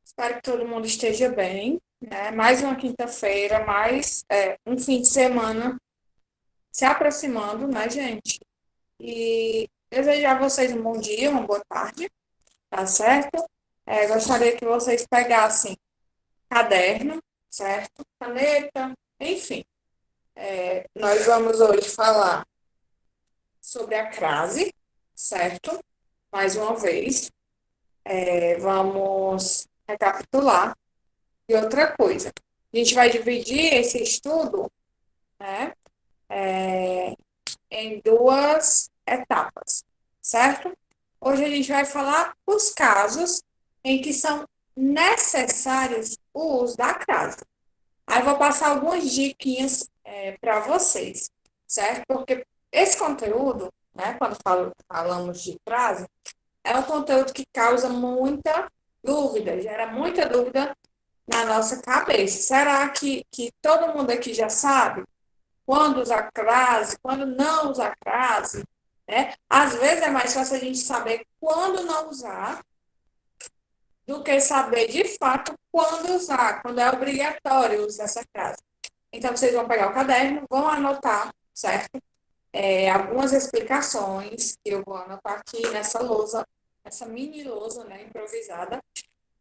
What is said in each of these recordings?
Espero que todo mundo esteja bem, né? Mais uma quinta-feira, mais um fim de semana se aproximando, né, gente? E desejar a vocês um bom dia, uma boa tarde, tá certo? Gostaria que vocês pegassem caderno, certo? Caneta, enfim. Nós vamos hoje falar sobre a crase, certo? Mais uma vez, vamos recapitular. E outra coisa, a gente vai dividir esse estudo, né, em duas etapas, certo? Hoje a gente vai falar os casos em que são necessários o uso da crase. Aí eu vou passar algumas diquinhas para vocês, certo? Porque esse conteúdo, né, quando falamos de crase, é um conteúdo que causa muita dúvida, gera muita dúvida na nossa cabeça. Será que todo mundo aqui já sabe quando usar crase, quando não usar crase? Né? Às vezes é mais fácil a gente saber quando não usar do que saber de fato quando usar, quando é obrigatório usar essa crase. Então, vocês vão pegar o caderno, vão anotar, certo? Algumas explicações que eu vou anotar aqui nessa lousa, essa mini lousa, né, improvisada.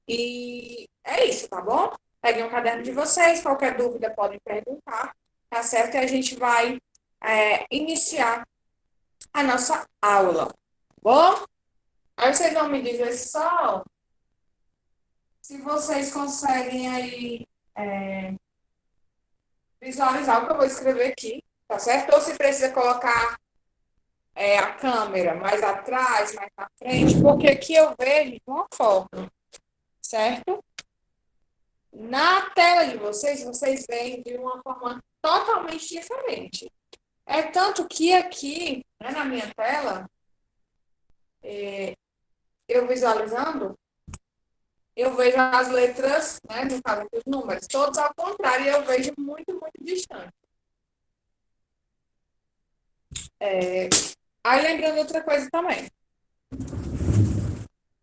E é isso, tá bom? Peguem um caderno de vocês, qualquer dúvida podem perguntar, tá certo? E a gente vai iniciar a nossa aula, tá bom? Aí vocês vão me dizer só se vocês conseguem aí visualizar o que eu vou escrever aqui, tá certo? Ou se precisa colocar a câmera mais atrás, mais na frente, porque aqui eu vejo de uma forma, certo? Na tela de vocês, vocês veem de uma forma totalmente diferente. É tanto que aqui, né, na minha tela, eu visualizando, eu vejo as letras, né, no caso dos números, todos ao contrário, e eu vejo muito, muito distante. Aí lembrando outra coisa também,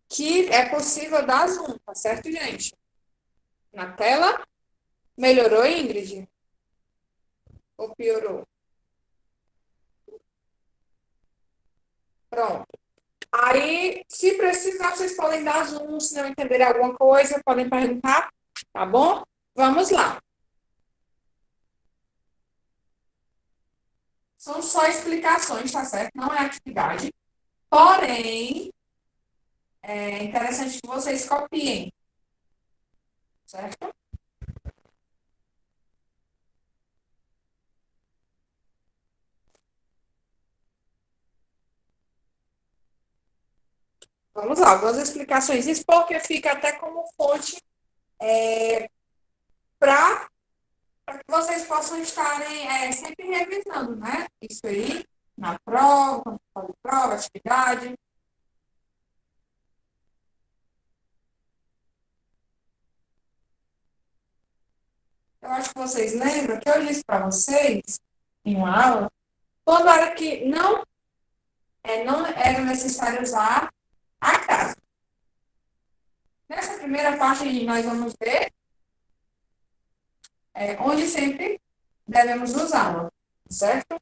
que é possível dar zoom, tá certo, gente? Na tela, melhorou, Ingrid? Ou piorou? Pronto. Aí, se precisar, vocês podem dar zoom, se não entenderem alguma coisa, podem perguntar, tá bom? Vamos lá. São só explicações, tá certo? Não é atividade. Porém, é interessante que vocês copiem, certo? Vamos lá, algumas explicações. Isso porque fica até como fonte para que vocês possam estarem sempre revisando, né? Isso aí, na prova, quando faz prova, atividade. Eu acho que vocês lembram que eu disse para vocês, em uma aula, quando era que não era necessário usar a casa. Nessa primeira parte, nós vamos ver onde sempre devemos usá-la, certo?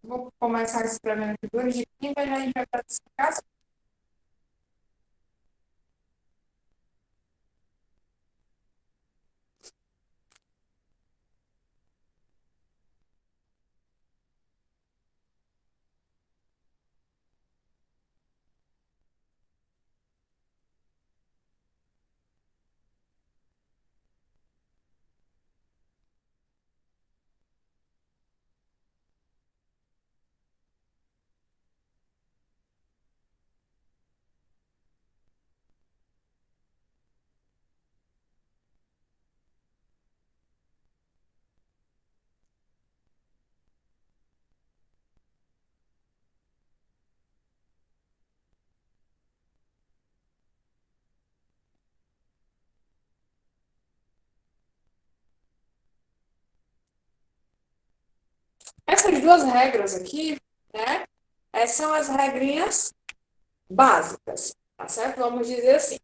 Vou começar escrevendo aqui duas de quinta e a gente vai para as explicações. duas regras aqui, né? Essas são as regrinhas básicas, tá certo? Vamos dizer assim,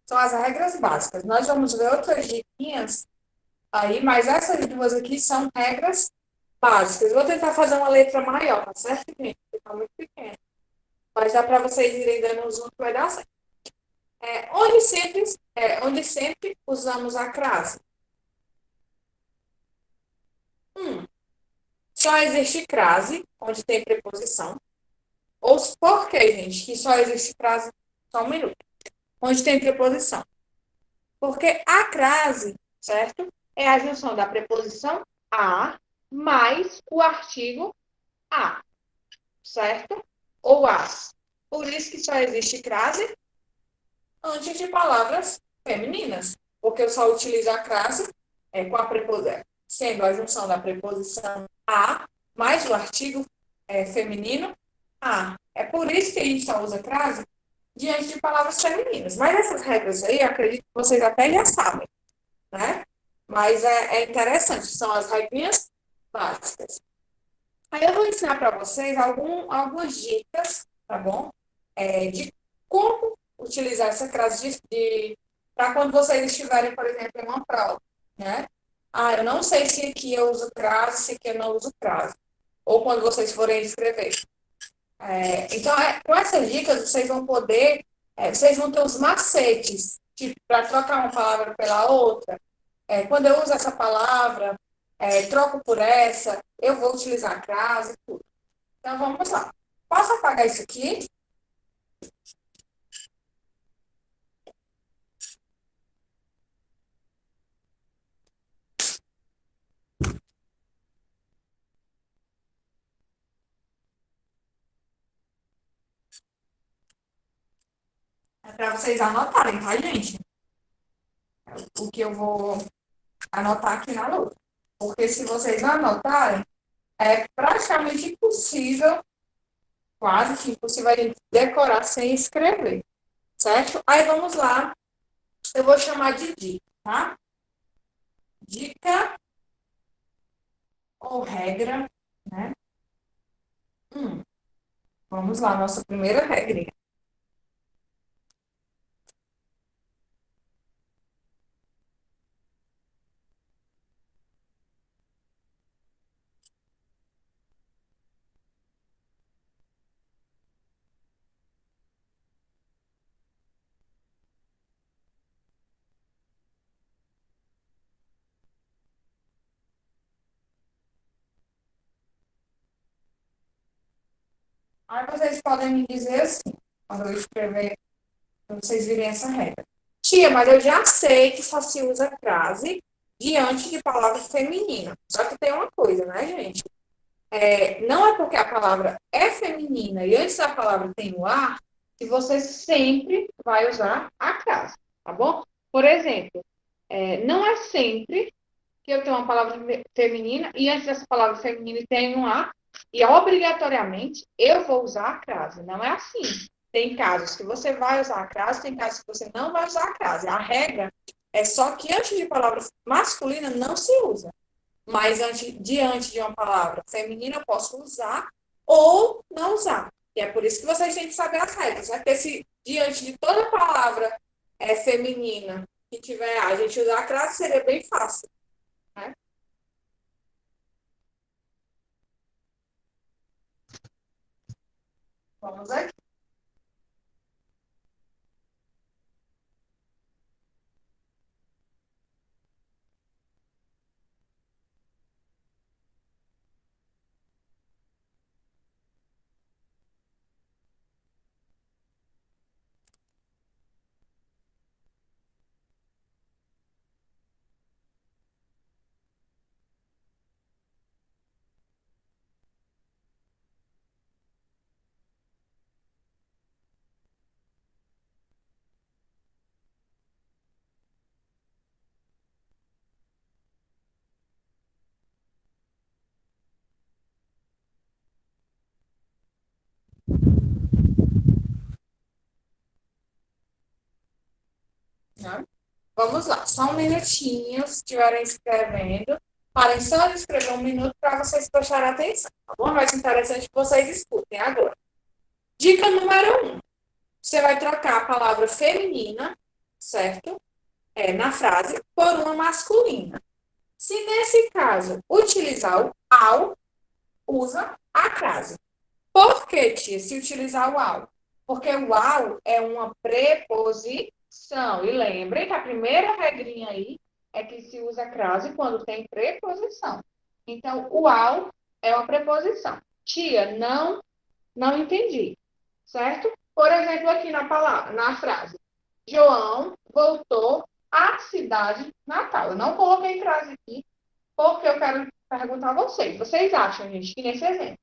são as regras básicas. Nós vamos ver outras diquinhas aí, mas essas duas aqui são regras básicas. Vou tentar fazer uma letra maior, tá certo, gente? Porque tá muito pequeno. Mas dá para vocês irem dando um zoom que vai dar certo. Onde sempre usamos a crase? Só existe crase onde tem preposição. Ou por que, gente, que só existe crase? Só um minuto. Onde tem preposição. Porque a crase, certo? É a junção da preposição a mais o artigo a, certo? Ou as. Por isso que só existe crase antes de palavras femininas. Porque eu só utilizo a crase com a preposição, sendo a junção da preposição a mais o artigo feminino a. É por isso que a gente só usa crase diante de palavras femininas. Mas essas regras aí, acredito que vocês até já sabem, né? Mas é interessante, são as regrinhas básicas. Aí eu vou ensinar para vocês algumas dicas, tá bom? De como utilizar essa crase para quando vocês estiverem, por exemplo, em uma prova, né? Ah, eu não sei se aqui eu uso crase, se aqui eu não uso crase. Ou quando vocês forem escrever. Então, com essas dicas, vocês vão poder, vocês vão ter os macetes, tipo, para trocar uma palavra pela outra. Quando eu uso essa palavra, troco por essa, eu vou utilizar a crase, tudo. Então, vamos lá. Posso apagar isso aqui? É para vocês anotarem, tá, gente? O que eu vou anotar aqui na lousa. Porque se vocês não anotarem, é praticamente impossível, quase que impossível a gente decorar sem escrever, certo? Aí vamos lá. Eu vou chamar de dica, tá? Dica ou regra, né? Vamos lá, nossa primeira regra. Aí vocês podem me dizer assim, quando eu escrever, quando vocês virem essa regra. Tia, mas eu já sei que só se usa crase diante de palavra feminina. Só que tem uma coisa, né, gente? Não é porque a palavra é feminina e antes da palavra tem o a, que você sempre vai usar a crase, tá bom? Por exemplo, não é sempre que eu tenho uma palavra feminina e antes dessa palavra feminina tem um a, e obrigatoriamente eu vou usar a crase. Não é assim. Tem casos que você vai usar a crase, tem casos que você não vai usar a crase. A regra é só que antes de palavra masculina não se usa. Mas diante de uma palavra feminina eu posso usar ou não usar. E é por isso que vocês têm que saber as regras. Né? Porque se diante de toda palavra feminina que tiver a gente usar a crase, seria bem fácil. Né? Vamos aqui. Né? Vamos lá, só um minutinho, se estiverem escrevendo. Parem só de escrever um minuto para vocês prestarem atenção. Tá bom? Vai ser interessante que vocês escutem agora. Dica número 1. Você vai trocar a palavra feminina, certo? Na frase, por uma masculina. Se nesse caso utilizar o ao, usa a crase. Por que, tia, se utilizar o ao? Porque o ao é uma preposição. E lembrem que a primeira regrinha aí é que se usa crase quando tem preposição. Então, o ao é uma preposição. Tia, não entendi. Certo? Por exemplo, aqui na palavra, na frase. João voltou à cidade natal. Eu não coloquei frase aqui porque eu quero perguntar a vocês. Vocês acham, gente, que nesse exemplo,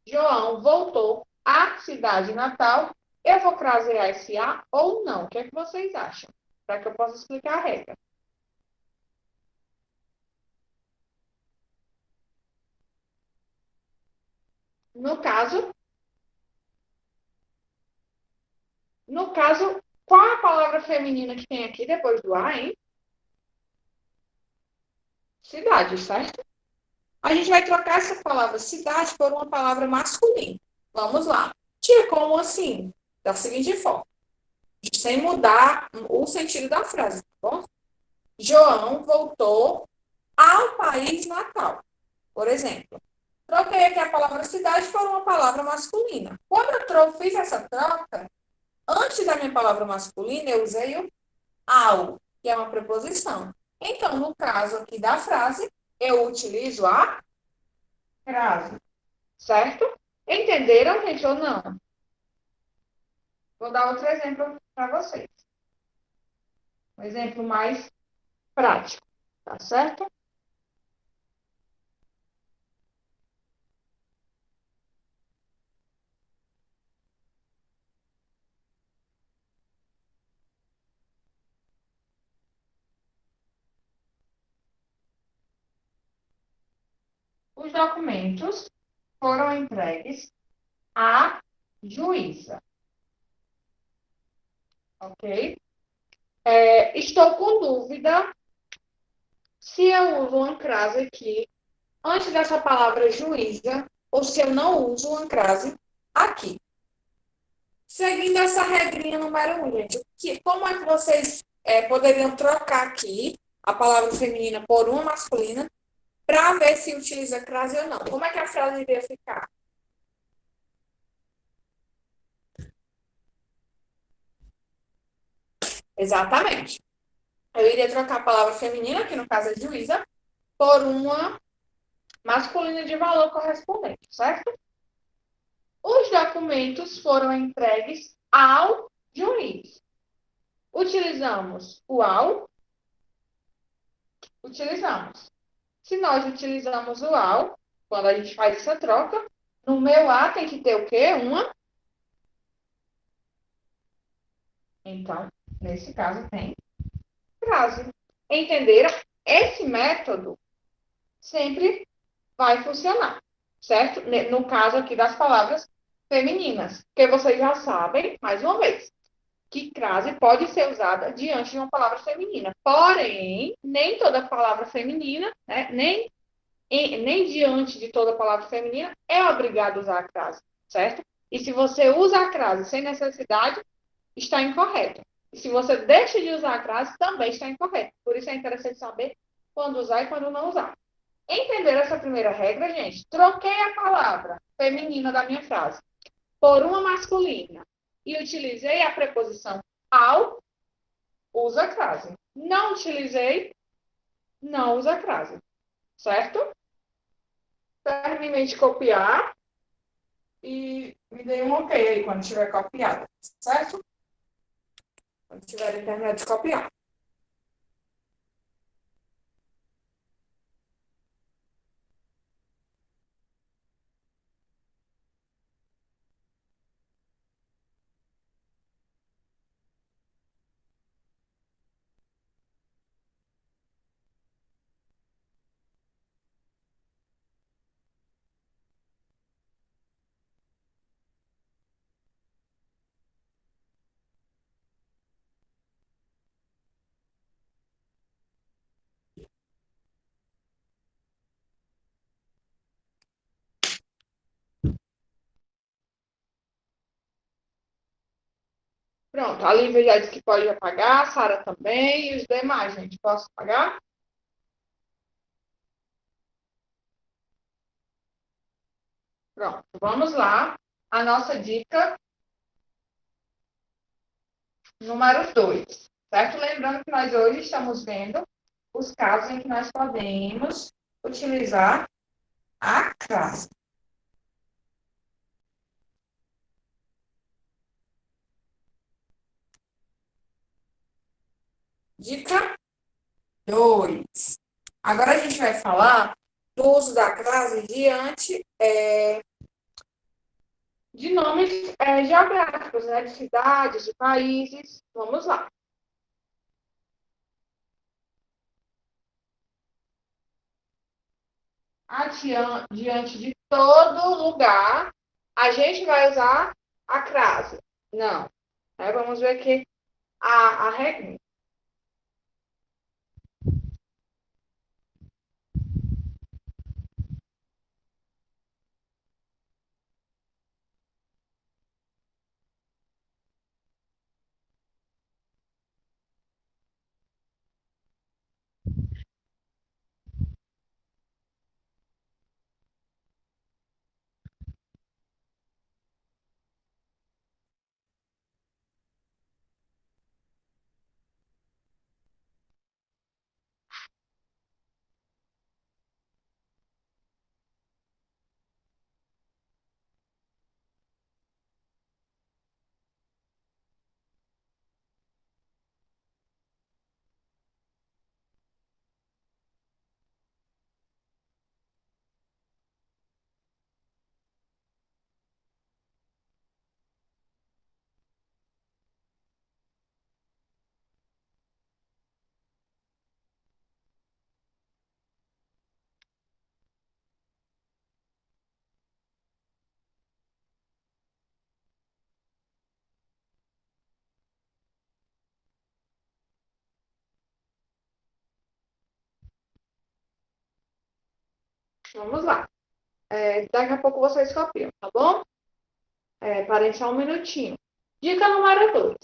João voltou à cidade natal, eu vou crasear esse A ou não? O que é que vocês acham? Para que eu possa explicar a regra. No caso, no caso, qual é a palavra feminina que tem aqui depois do A, hein? Cidade, certo? A gente vai trocar essa palavra cidade por uma palavra masculina. Vamos lá. Tia, como assim? Da seguinte forma, sem mudar o sentido da frase, tá bom? João voltou ao país natal, por exemplo. Troquei aqui a palavra cidade por uma palavra masculina. Quando eu fiz essa troca, antes da minha palavra masculina, eu usei o ao, que é uma preposição. Então, no caso aqui da frase, eu utilizo a crase, certo? Entenderam, gente, ou não? Vou dar outro exemplo para vocês. Um exemplo mais prático, tá certo? Os documentos foram entregues à juíza, ok? Estou com dúvida se eu uso uma crase aqui antes dessa palavra juíza ou se eu não uso uma crase aqui. Seguindo essa regrinha número 1, gente, como é que vocês poderiam trocar aqui a palavra feminina por uma masculina para ver se utiliza crase ou não? Como é que a frase iria ficar? Exatamente. Eu iria trocar a palavra feminina, que no caso é juíza, por uma masculina de valor correspondente, certo? Os documentos foram entregues ao juiz. Utilizamos o ao? Utilizamos. Se nós utilizamos o ao, quando a gente faz essa troca, no meu A tem que ter o quê? Uma. Então, nesse caso, tem frase. Entenderam? Esse método sempre vai funcionar, certo? No caso aqui das palavras femininas, porque vocês já sabem, mais uma vez, que crase pode ser usada diante de uma palavra feminina. Porém, nem toda palavra feminina, né, nem diante de toda palavra feminina, é obrigado a usar a crase, certo? E se você usa a crase sem necessidade, está incorreto. E se você deixa de usar a crase, também está incorreto. Por isso é interessante saber quando usar e quando não usar. Entenderam essa primeira regra, gente? Troquei a palavra feminina da minha frase por uma masculina e utilizei a preposição ao, usa a crase. Não utilizei, não usa a crase. Certo? Terminei de copiar e me dei um ok aí quando tiver copiado. Certo? Quando tiver terminado de copiar. Pronto, a Lívia já disse que pode apagar, a Sara também, e os demais, gente. Posso pagar? Pronto, vamos lá. A nossa dica número 2, certo? Lembrando que nós hoje estamos vendo os casos em que nós podemos utilizar a crase. Dica 2. Agora a gente vai falar do uso da crase diante de nomes geográficos, né? De cidades, de países. Vamos lá. Diante de todo lugar, a gente vai usar a crase. Não. Vamos ver aqui a regra. Vamos lá. Daqui a pouco vocês copiam, tá bom? Parem só um minutinho. Dica número 2.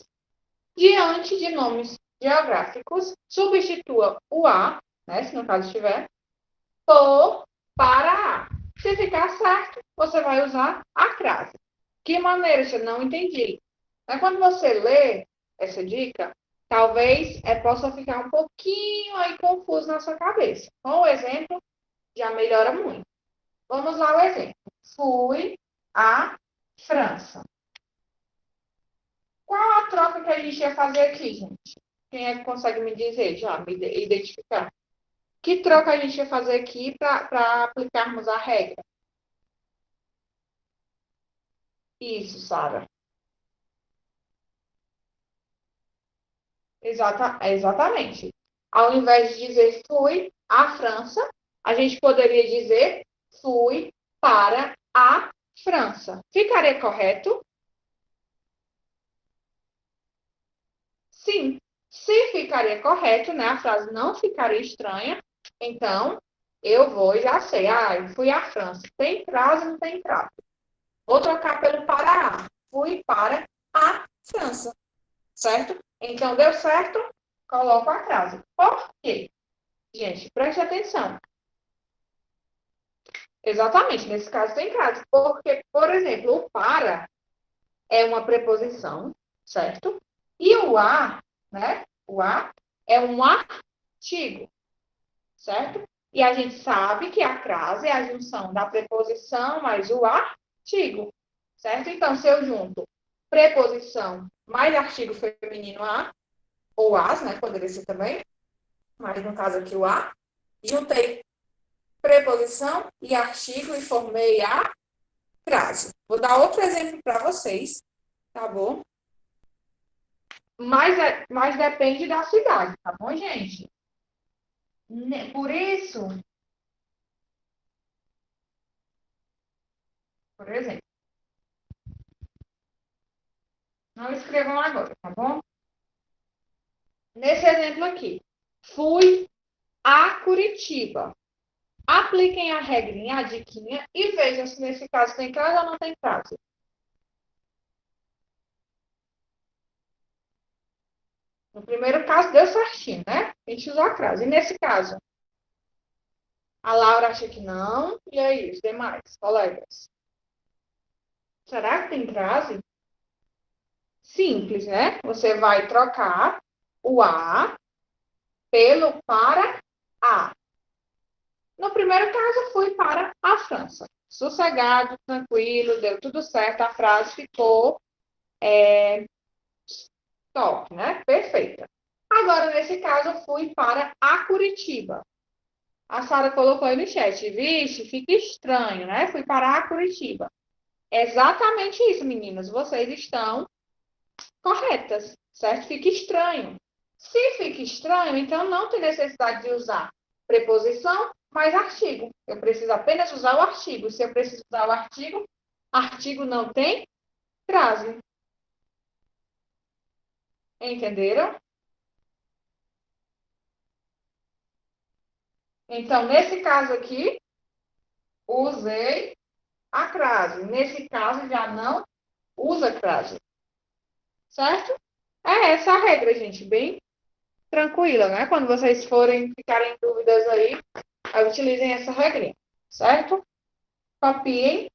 Diante de nomes geográficos, substitua o a, né, se no caso estiver, por para a. Se ficar certo, você vai usar a crase. Que maneira? Você não entendi. Mas quando você lê essa dica, talvez possa ficar um pouquinho aí confuso na sua cabeça. Com o exemplo, já melhora muito. Vamos lá o exemplo. Fui à França. Qual a troca que a gente ia fazer aqui, gente? Quem é que consegue me dizer, já me identificar? Que troca a gente ia fazer aqui para aplicarmos a regra? Isso, Sara. Exatamente. Ao invés de dizer fui à França, a gente poderia dizer fui para a França. Ficaria correto? Sim. Se ficaria correto, né? A frase não ficaria estranha. Então, eu vou e já sei. Eu fui à França. Tem frase, não tem frase. Vou trocar pelo para a. Fui para a França. Certo? Então, deu certo? Coloco a frase. Por quê? Gente, preste atenção. Exatamente, nesse caso tem frase. Porque, por exemplo, o para é uma preposição, certo? E o a, né? O a é um artigo, certo? E a gente sabe que a crase é a junção da preposição mais o artigo, certo? Então, se eu junto preposição mais artigo feminino a, ou as, né? Poderia ser também, mas no caso aqui o a, juntei preposição e artigo e formei a frase. Vou dar outro exemplo para vocês, tá bom? Mas depende da cidade, tá bom, gente? Por isso, por exemplo, não escrevam agora, tá bom? Nesse exemplo aqui, fui a Curitiba. Apliquem a regrinha, a diquinha, e vejam se nesse caso tem frase ou não tem frase. No primeiro caso, deu certinho, né? A gente usou a crase. E nesse caso, a Laura acha que não. E aí, os demais colegas? Será que tem crase? Simples, né? Você vai trocar o A pelo para A. No primeiro caso, fui para a França. Sossegado, tranquilo, deu tudo certo, a frase ficou top, né? Perfeita. Agora, nesse caso, eu fui para a Curitiba. A Sara colocou aí no chat, vixe, fica estranho, né? Fui para a Curitiba. Exatamente isso, meninas. Vocês estão corretas, certo? Fica estranho. Se fica estranho, então não tem necessidade de usar preposição mais artigo. Eu preciso apenas usar o artigo. Se eu preciso usar o artigo, artigo não tem crase. Entenderam? Então, nesse caso aqui, usei a crase. Nesse caso, já não usa crase. Certo? É essa a regra, gente. Bem tranquila, né? Quando vocês forem ficarem em dúvidas aí, utilizem essa regrinha. Certo? Copiem.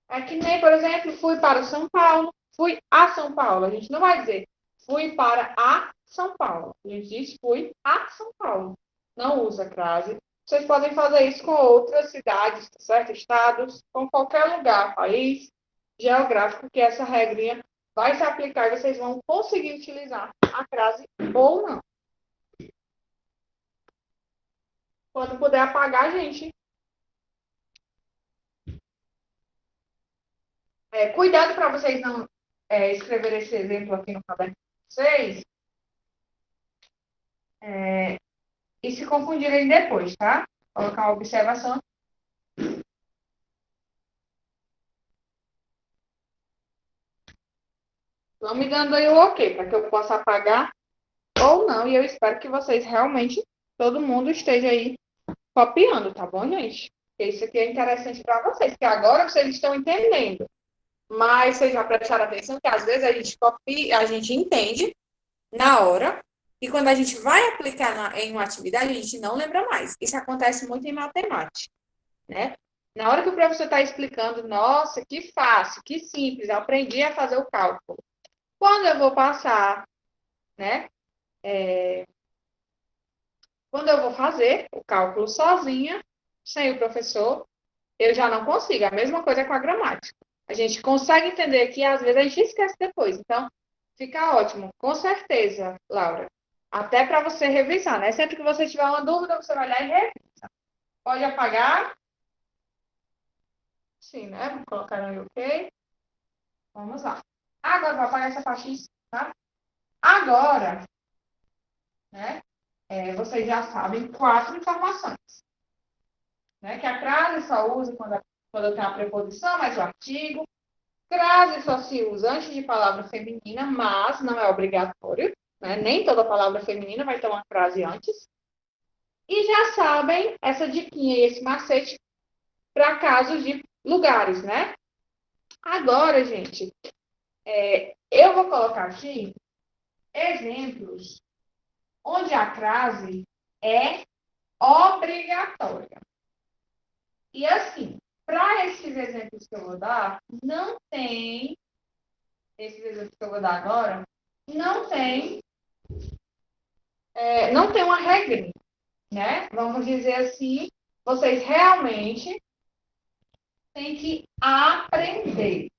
É que nem, por exemplo, fui para São Paulo, fui a São Paulo. A gente não vai dizer fui para a São Paulo. A gente diz fui a São Paulo. Não usa crase. Vocês podem fazer isso com outras cidades, certo? Estados, com qualquer lugar, país geográfico, que essa regrinha vai se aplicar e vocês vão conseguir utilizar a crase ou não. Quando puder apagar, a gente. Cuidado para vocês não escrever esse exemplo aqui no caderno de vocês e se confundirem depois, tá? Colocar uma observação. Vão me dando aí o ok, para que eu possa apagar ou não. E eu espero que vocês realmente, todo mundo esteja aí copiando, tá bom, gente? Porque isso aqui é interessante para vocês, que agora vocês estão entendendo. Mas vocês já prestaram atenção que às vezes a gente copia, a gente entende na hora, e quando a gente vai aplicar em uma atividade, a gente não lembra mais. Isso acontece muito em matemática, né? Na hora que o professor está explicando, nossa, que fácil, que simples, eu aprendi a fazer o cálculo. Quando eu vou passar, né? Quando eu vou fazer o cálculo sozinha, sem o professor, eu já não consigo. A mesma coisa com a gramática. A gente consegue entender aqui, às vezes a gente esquece depois. Então, fica ótimo. Com certeza, Laura. Até para você revisar, né? Sempre que você tiver uma dúvida, você vai lá e revisa. Pode apagar. Sim, né? Vou colocar no OK. Vamos lá. Agora, vou apagar essa parte, tá? Agora, né? Vocês já sabem 4 informações. Né? Que a crase só usa quando tem a preposição, mais o artigo. Crase só se usa antes de palavra feminina, mas não é obrigatório. Né? Nem toda palavra feminina vai ter uma crase antes. E já sabem essa diquinha e esse macete para casos de lugares, né? Agora, gente, eu vou colocar aqui exemplos onde a crase é obrigatória. E assim, para esses exemplos que eu vou dar, não tem, esses exemplos que eu vou dar agora, não tem, não tem uma regra, né? Vamos dizer assim, vocês realmente têm que aprender,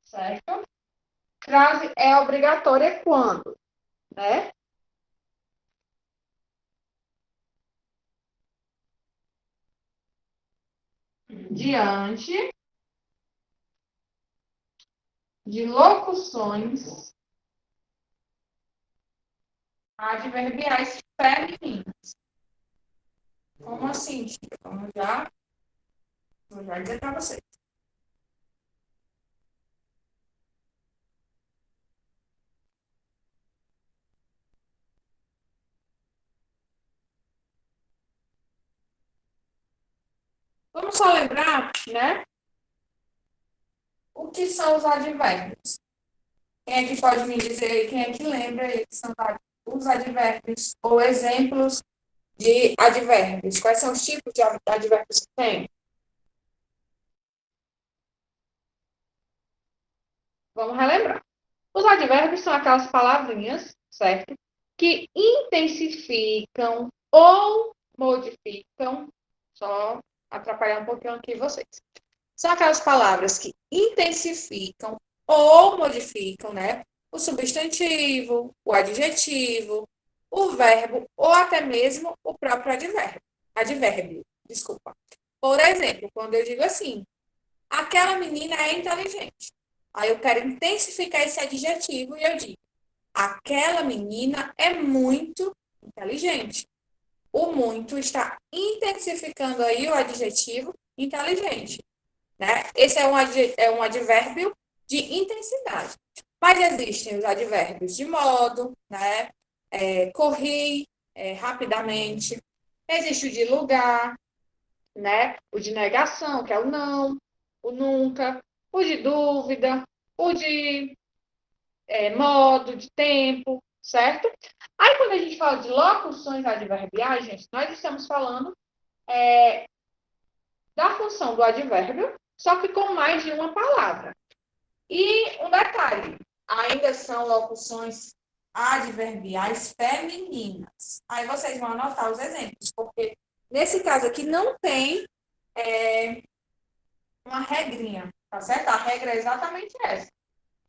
certo? Frase é obrigatória quando, né? Diante de locuções adverbiais femininas. Como assim, Tia? Vou já dizer para vocês. Vamos só lembrar, né? O que são os advérbios? Quem é que pode me dizer aí, quem é que lembra aí que são os advérbios ou exemplos de advérbios? Quais são os tipos de advérbios que tem? Vamos relembrar. Os advérbios são aquelas palavrinhas, certo? Que intensificam ou modificam, só atrapalhar um pouquinho aqui vocês. São aquelas palavras que intensificam ou modificam, né? O substantivo, o adjetivo, o verbo ou até mesmo o próprio advérbio. Advérbio, desculpa. Por exemplo, quando eu digo assim, aquela menina é inteligente. Aí eu quero intensificar esse adjetivo e eu digo, aquela menina é muito inteligente. O muito está intensificando aí o adjetivo inteligente, né? Esse é um advérbio de intensidade. Mas existem os advérbios de modo, né? Corri, rapidamente. Existe o de lugar, né? O de negação, que é o não, o nunca, o de dúvida, o de modo, de tempo, certo? Aí, quando a gente fala de locuções adverbiais, gente, nós estamos falando da função do advérbio, só que com mais de uma palavra. E um detalhe, ainda são locuções adverbiais femininas. Aí vocês vão anotar os exemplos, porque nesse caso aqui não tem uma regrinha, tá certo? A regra é exatamente essa.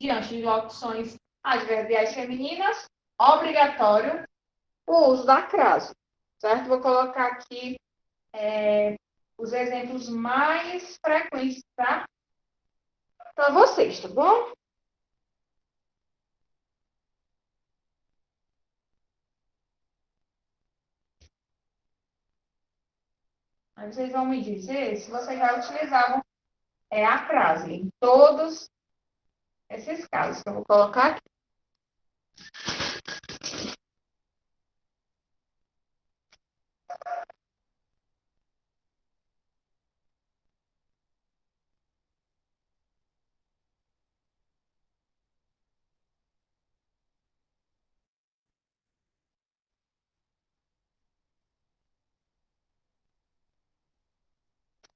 Diante de locuções adverbiais femininas, obrigatório o uso da crase, certo? Vou colocar aqui os exemplos mais frequentes para vocês, tá bom? Aí vocês vão me dizer se vocês já utilizavam a crase em todos esses casos que eu vou colocar aqui.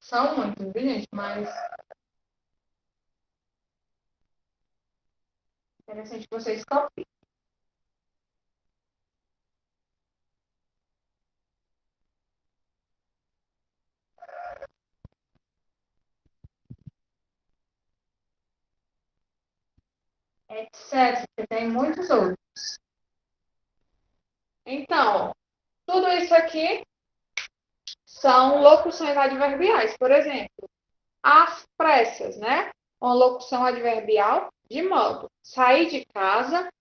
São muitos, viu, gente? Mas é interessante que vocês copiem. Etc. Tem muitos outros. Então, tudo isso aqui são locuções adverbiais. Por exemplo, às pressas, né? Uma locução adverbial de modo. Sair de casa,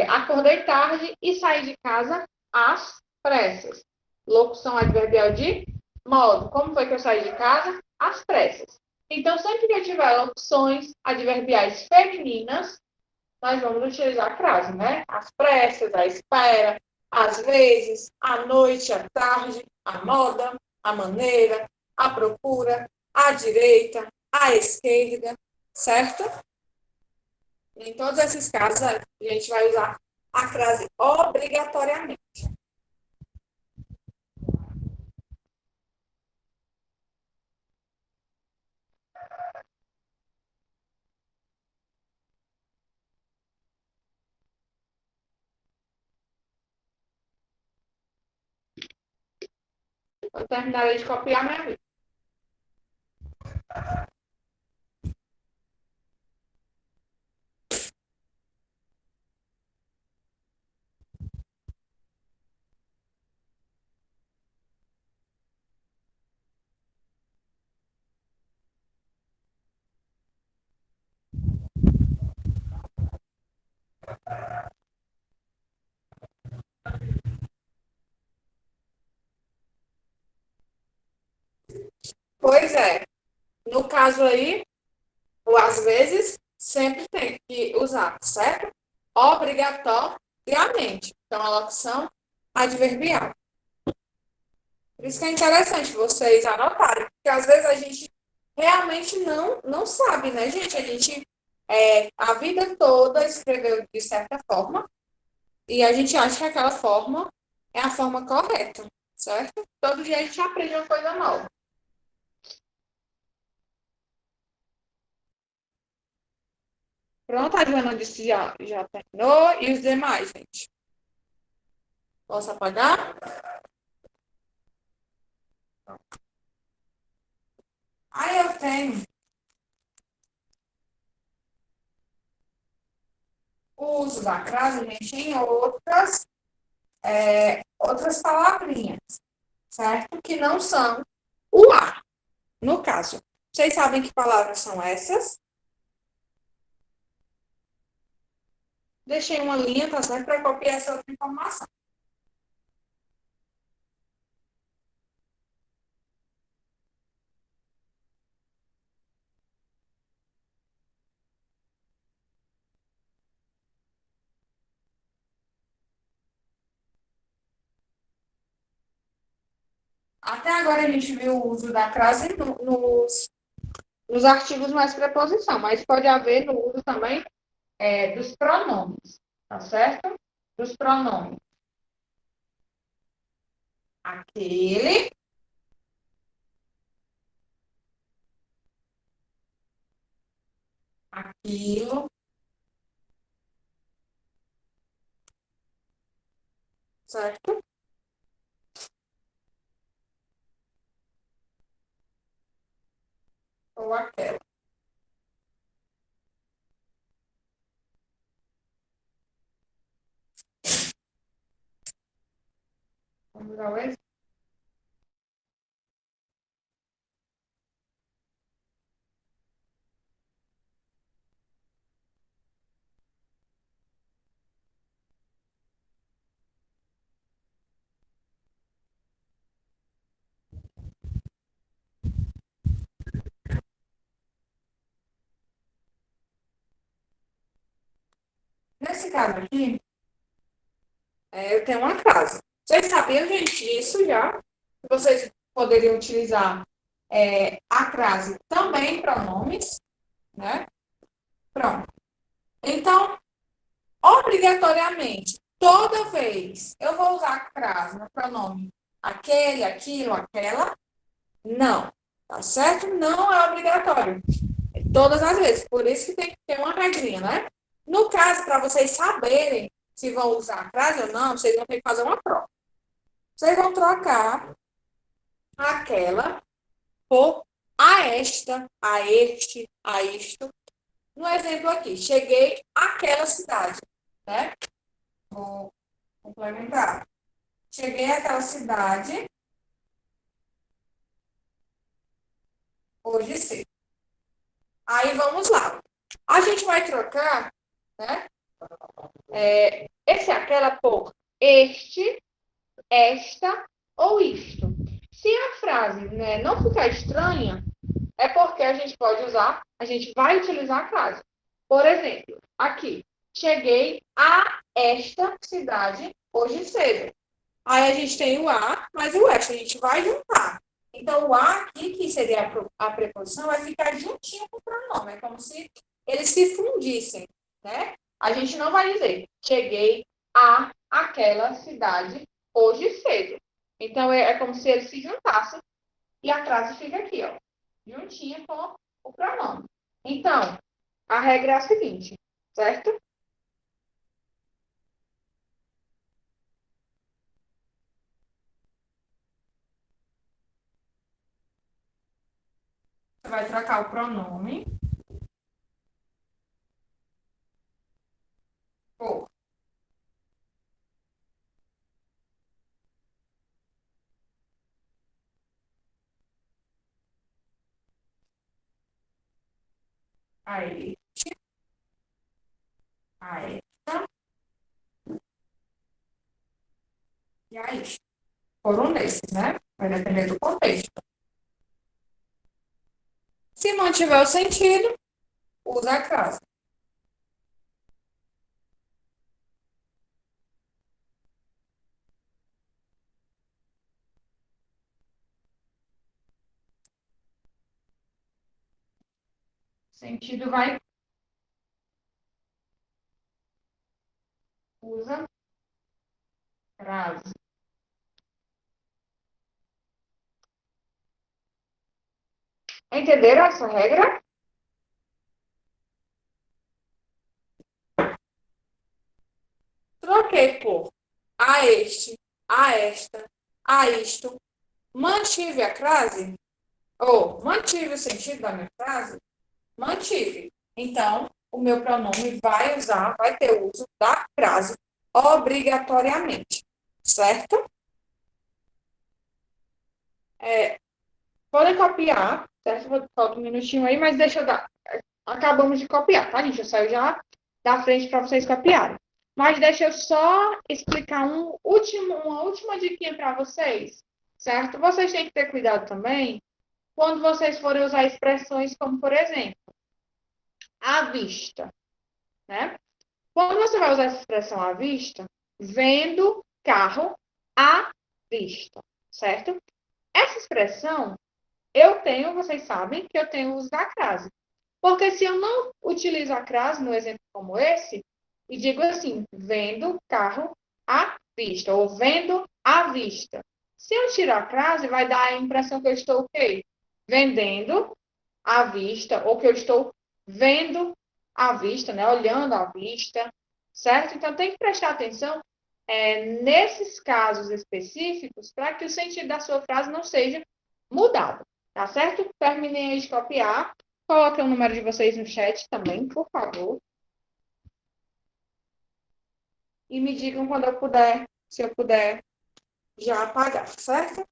acordei tarde e sair de casa às pressas. Locução adverbial de modo. Como foi que eu saí de casa? Às pressas. Então, sempre que eu tiver locuções adverbiais femininas, nós vamos utilizar a crase, né? Às pressas, à espera, às vezes, à noite, à tarde, à moda, à maneira, à procura, à direita, à esquerda, certo? Em todos esses casos, a gente vai usar a crase obrigatoriamente. Eu terminarei de copiar minha vida. Pois é. No caso aí, o às vezes, sempre tem que usar, certo? Obrigatoriamente. Então, a locução adverbial. Por isso que é interessante vocês anotarem, porque às vezes a gente realmente não sabe, né, gente? A gente a vida toda escreveu de certa forma e a gente acha que aquela forma é a forma correta, certo? Todo dia a gente aprende uma coisa nova. Pronto, a Joana disse já terminou. E os demais, gente? Posso apagar? Aí eu tenho o uso da crase, gente, em outras palavrinhas, certo? Que não são o a, no caso. Vocês sabem que palavras são essas? Deixei uma linha, tá certo? Para copiar essa outra informação. Até agora a gente viu o uso da crase nos artigos mais preposição, mas pode haver no uso também dos pronomes, tá certo? Dos pronomes. Aquele, aquilo, certo? Ou aquela. Vamos dar o exemplo. Nesse caso aqui, eu tenho uma crase. Vocês sabiam, gente, disso já? Vocês poderiam utilizar a crase também em pronomes, né? Pronto. Então, obrigatoriamente, toda vez eu vou usar a crase no pronome aquele, aquilo, aquela? Não. Tá certo? Não é obrigatório. Todas as vezes. Por isso que tem que ter uma regrinha, né? No caso, para vocês saberem se vão usar a crase ou não, vocês vão ter que fazer uma prova. Vocês vão trocar aquela por a esta, a este, a isto. No exemplo aqui, cheguei àquela cidade, né? Vou complementar. Cheguei àquela cidade hoje cedo. Aí vamos lá. A gente vai trocar, né? Esse aquela por este, esta ou isto. Se a frase, né, não ficar estranha, é porque a gente pode usar, a gente vai utilizar a frase. Por exemplo, aqui, cheguei a esta cidade hoje cedo. Aí a gente tem o a, mas o esta a gente vai juntar. Então, o a aqui, que seria a preposição, vai ficar juntinho com o pronome. É como se eles se fundissem, né? A gente não vai dizer, cheguei a aquela cidade hoje cedo. Então, é como se eles se juntassem e a frase fica aqui, ó, juntinha com o pronome. Então, a regra é a seguinte, certo? Você vai trocar o pronome por a ele, a esta e a isto. Por um desses, né? Vai depender do contexto. Se mantiver o sentido, usa a crase. Sentido vai usa crase. Entenderam essa regra? Troquei por a este, a esta, a isto. Mantive a crase? Ou mantive o sentido da minha frase? Mantive. Então, o meu pronome vai ter o uso da crase obrigatoriamente. Certo? Podem copiar, certo? Falta um minutinho aí, mas deixa eu dar. Acabamos de copiar, tá, gente? Eu saio já da frente para vocês copiarem. Mas deixa eu só explicar uma última diquinha para vocês, certo? Vocês têm que ter cuidado também quando vocês forem usar expressões como, por exemplo, à vista, né? Quando você vai usar essa expressão à vista, vendo carro à vista, certo? Essa expressão, vocês sabem que eu tenho o uso da crase. Porque se eu não utilizo a crase no exemplo como esse, e digo assim, vendo carro à vista, ou vendo à vista. Se eu tirar a crase, vai dar a impressão que eu estou o quê? Vendendo à vista, ou que eu estou vendo à vista, né? Olhando à vista, certo? Então tem que prestar atenção nesses casos específicos para que o sentido da sua frase não seja mudado, tá certo? Terminei de copiar. Coloquem o número de vocês no chat também, por favor. E me digam quando eu puder, se eu puder já apagar, certo?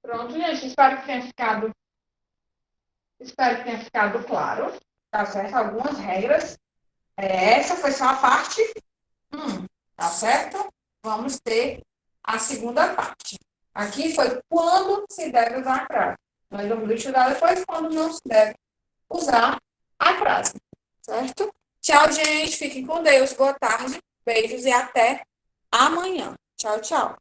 Pronto, gente. Espero que tenha ficado claro, tá certo? Algumas regras. Essa foi só a parte 1, tá certo? Vamos ter a segunda parte. Aqui foi quando se deve usar a crase. Nós vamos estudar depois quando não se deve usar a crase, certo? Tchau, gente. Fiquem com Deus. Boa tarde. Beijos e até amanhã. Tchau, tchau.